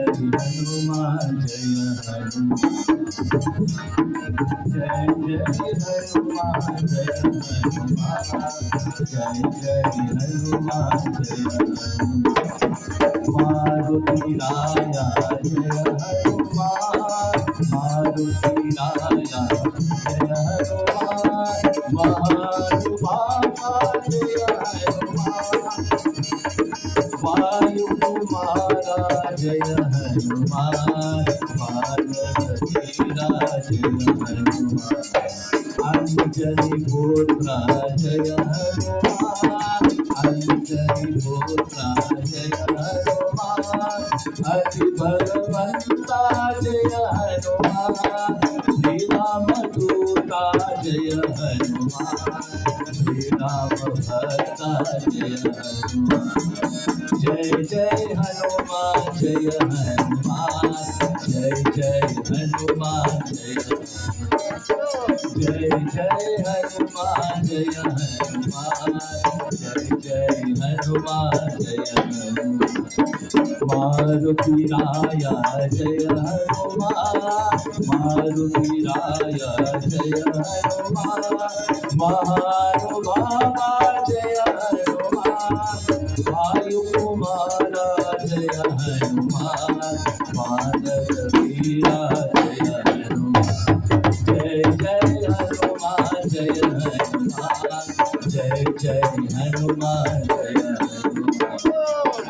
हनुमान जय हनुमान जय हनुमान जय हनुमान जय मारुति राया जय हनुमान मारुति राया जय हनुमान महानुभावा जय हनुमान वायु कुमारा जय हनुमान वानरवीरा जय हनुमान अंजनी पुत्रा जय हनुमान अंजनी पुत्रा जय हनुमान अति बलवंता जय हनुमान श्री राम दूता जय हनुमान श्री राम भक्ता जय हनुमान जय जय हनुमान जय हनुमान जय जय हनुमान जय जय हनुमान जय हनुमान जय जय हनुमान जय हनुमान मारुति राया जय हनुमान मारुति राया जय हनुमान महानुभावा जय हनुमान वायु कुमारा जय हनुमान वानरवीरा जय हनुमान जय जय हनुमान जय हनुमान जय जय हनुमान जय हनुमान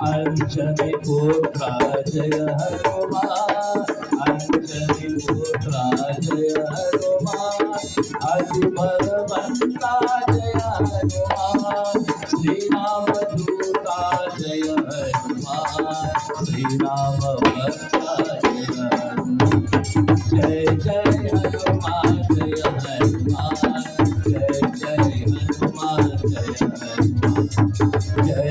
अंजनी पुत्रा जय हनुमान अंजनी पुत्रा जय हनुमान अति बलवंता जय हनुमान श्री राम दूता जय हनुमान श्री राम भक्ता जय हनुमान जय जय हनुमान जय हनुमान जय जय हनुमान जय हनुमान जय